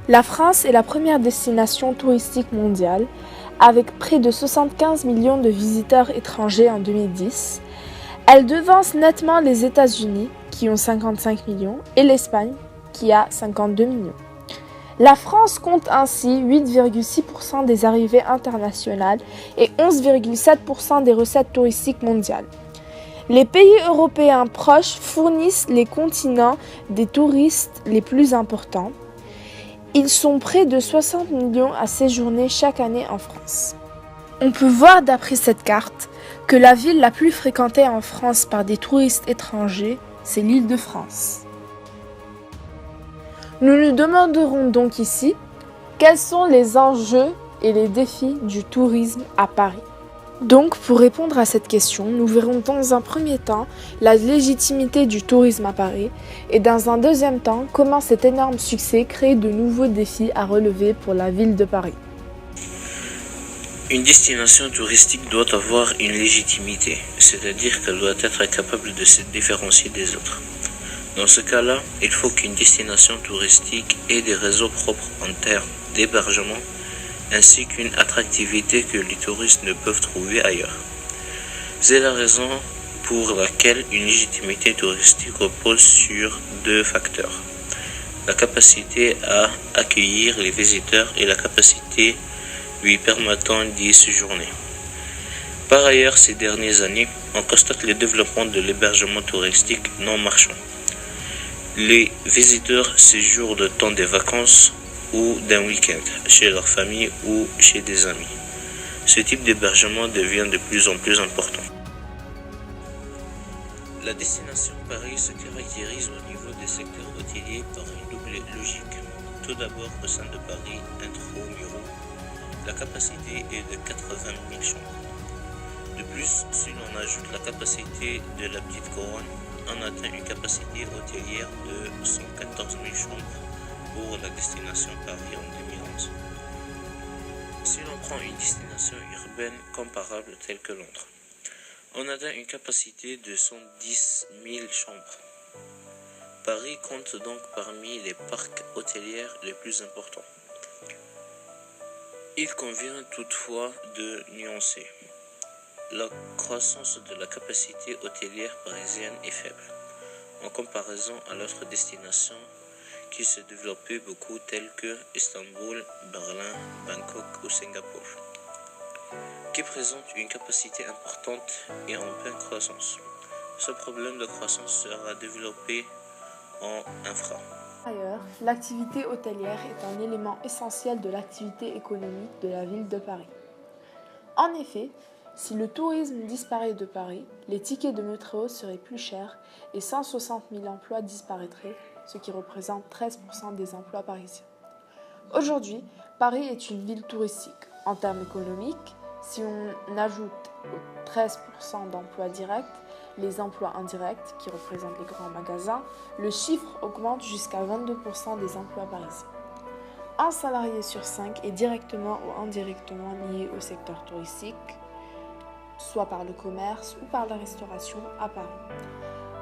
La France est la première destination touristique mondiale, avec près de 75 millions de visiteurs étrangers en 2010. Elle devance nettement les États-Unis, qui ont 55 millions, et l'Espagne, qui a 52 millions. La France compte ainsi 8,6% des arrivées internationales et 11,7% des recettes touristiques mondiales. Les pays européens proches fournissent les continents des touristes les plus importants. Ils sont près de 60 millions à séjourner chaque année en France. On peut voir d'après cette carte que la ville la plus fréquentée en France par des touristes étrangers, c'est l'Île-de-France. Nous nous demanderons donc ici, quels sont les enjeux et les défis du tourisme à Paris ? Donc, pour répondre à cette question, nous verrons dans un premier temps la légitimité du tourisme à Paris et dans un deuxième temps, comment cet énorme succès crée de nouveaux défis à relever pour la ville de Paris. Une destination touristique doit avoir une légitimité, c'est-à-dire qu'elle doit être capable de se différencier des autres. Dans ce cas-là, il faut qu'une destination touristique ait des réseaux propres en termes d'hébergement, ainsi qu'une attractivité que les touristes ne peuvent trouver ailleurs. C'est la raison pour laquelle une légitimité touristique repose sur deux facteurs: la capacité à accueillir les visiteurs et la capacité lui permettant d'y séjourner. Par ailleurs, ces dernières années, on constate le développement de l'hébergement touristique non marchand. Les visiteurs séjournent le temps des vacances ou d'un week-end, chez leur famille ou chez des amis. Ce type d'hébergement devient de plus en plus important. La destination Paris se caractérise au niveau des secteurs hôteliers par une double logique. Tout d'abord, au sein de Paris intramuros, la capacité est de 80 000 chambres. De plus, si l'on ajoute la capacité de la Petite Couronne, on atteint une capacité hôtelière de 114 000 chambres pour la destination Paris en 2011. Si l'on prend une destination urbaine comparable telle que Londres, on atteint une capacité de 110 000 chambres. Paris compte donc parmi les parcs hôteliers les plus importants. Il convient toutefois de nuancer. La croissance de la capacité hôtelière parisienne est faible, en comparaison à d'autres destinations qui se développaient beaucoup telles que Istanbul, Berlin, Bangkok ou Singapour, qui présentent une capacité importante et en pleine croissance. Ce problème de croissance sera développé en infra. Par ailleurs, l'activité hôtelière est un élément essentiel de l'activité économique de la ville de Paris. En effet, si le tourisme disparaît de Paris, les tickets de métro seraient plus chers et 160 000 emplois disparaîtraient, ce qui représente 13% des emplois parisiens. Aujourd'hui, Paris est une ville touristique. En termes économiques, si on ajoute aux 13% d'emplois directs les emplois indirects qui représentent les grands magasins, le chiffre augmente jusqu'à 22% des emplois parisiens. Un salarié sur 5 est directement ou indirectement lié au secteur touristique, soit par le commerce ou par la restauration à Paris.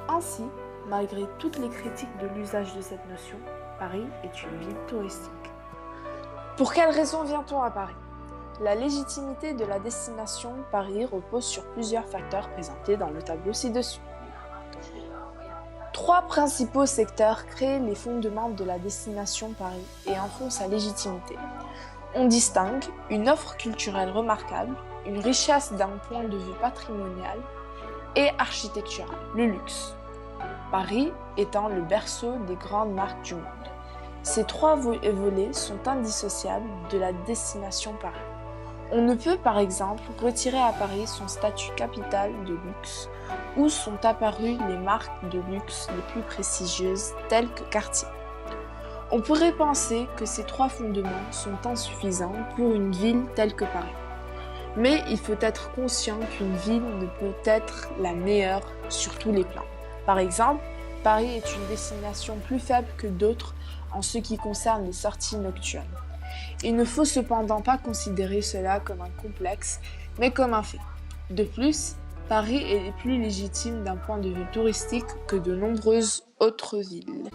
Ainsi, malgré toutes les critiques de l'usage de cette notion, Paris est une ville touristique. Pour quelles raisons vient-on à Paris ? La légitimité de la destination Paris repose sur plusieurs facteurs présentés dans le tableau ci-dessus. 3 principaux secteurs créent les fondements de la destination Paris et en font sa légitimité. On distingue une offre culturelle remarquable, une richesse d'un point de vue patrimonial et architectural, le luxe. Paris étant le berceau des grandes marques du monde. Ces 3 volets sont indissociables de la destination Paris. On ne peut par exemple retirer à Paris son statut capitale de luxe, où sont apparues les marques de luxe les plus prestigieuses telles que Cartier. On pourrait penser que ces 3 fondements sont insuffisants pour une ville telle que Paris. Mais il faut être conscient qu'une ville ne peut être la meilleure sur tous les plans. Par exemple, Paris est une destination plus faible que d'autres en ce qui concerne les sorties nocturnes. Il ne faut cependant pas considérer cela comme un complexe, mais comme un fait. De plus, Paris est plus légitime d'un point de vue touristique que de nombreuses autres villes.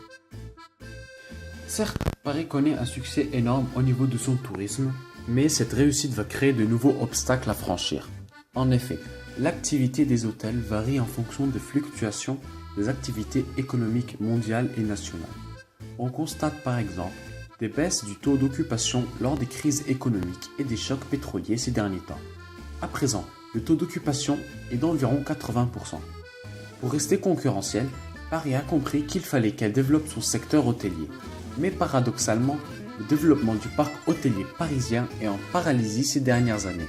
Certes, Paris connaît un succès énorme au niveau de son tourisme, mais cette réussite va créer de nouveaux obstacles à franchir. En effet, l'activité des hôtels varie en fonction des fluctuations des activités économiques mondiales et nationales. On constate par exemple des baisses du taux d'occupation lors des crises économiques et des chocs pétroliers ces derniers temps. À présent, le taux d'occupation est d'environ 80%. Pour rester concurrentiel, Paris a compris qu'il fallait qu'elle développe son secteur hôtelier. Mais paradoxalement, le développement du parc hôtelier parisien est en paralysie ces dernières années.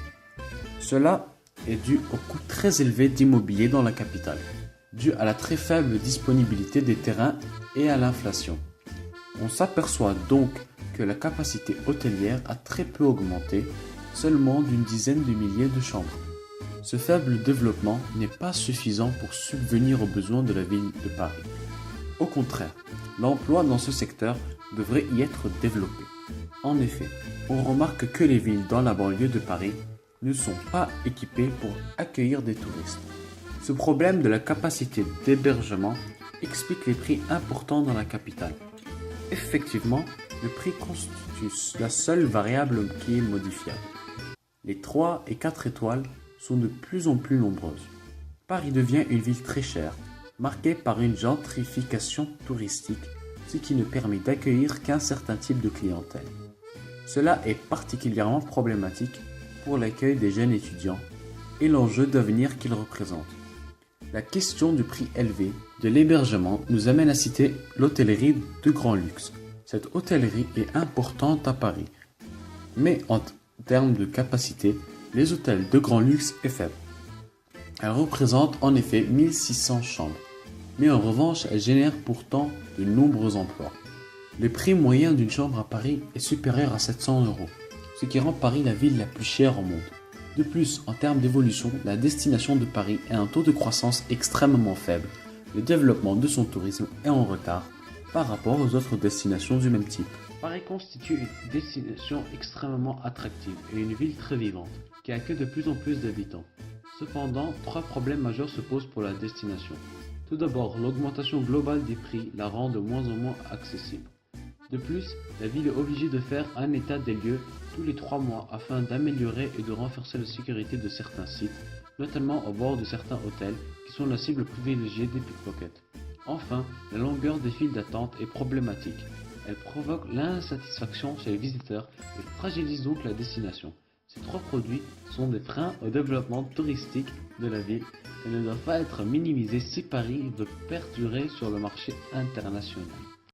Cela est dû au coût très élevé d'immobilier dans la capitale, dû à la très faible disponibilité des terrains et à l'inflation. On s'aperçoit donc que la capacité hôtelière a très peu augmenté, seulement d'une dizaine de milliers de chambres. Ce faible développement n'est pas suffisant pour subvenir aux besoins de la ville de Paris. Au contraire, l'emploi dans ce secteur devrait y être développé. En effet, on remarque que les villes dans la banlieue de Paris ne sont pas équipées pour accueillir des touristes. Ce problème de la capacité d'hébergement explique les prix importants dans la capitale. Effectivement, le prix constitue la seule variable qui est modifiable. Les 3 et 4 étoiles sont de plus en plus nombreuses. Paris devient une ville très chère, marquée par une gentrification touristique, ce qui ne permet d'accueillir qu'un certain type de clientèle. Cela est particulièrement problématique pour l'accueil des jeunes étudiants et l'enjeu d'avenir qu'ils représentent. La question du prix élevé de l'hébergement nous amène à citer l'hôtellerie de grand luxe. Cette hôtellerie est importante à Paris, mais en termes de capacité, les hôtels de grand luxe est faible. Elle représente en effet 1600 chambres, mais en revanche, elle génère pourtant de nombreux emplois. Le prix moyen d'une chambre à Paris est supérieur à 700 €, ce qui rend Paris la ville la plus chère au monde. De plus, en termes d'évolution, la destination de Paris a un taux de croissance extrêmement faible. Le développement de son tourisme est en retard par rapport aux autres destinations du même type. Paris constitue une destination extrêmement attractive et une ville très vivante, qui accueille de plus en plus d'habitants. Cependant, 3 problèmes majeurs se posent pour la destination. Tout d'abord, l'augmentation globale des prix la rend de moins en moins accessible. De plus, la ville est obligée de faire un état des lieux tous les 3 mois afin d'améliorer et de renforcer la sécurité de certains sites, notamment au bord de certains hôtels qui sont la cible privilégiée des pickpockets. Enfin, la longueur des files d'attente est problématique. Elle provoque l'insatisfaction chez les visiteurs et fragilise donc la destination. Ces 3 produits sont des freins au développement touristique de la ville et ne doivent pas être minimisés si Paris veut perdurer sur le marché international.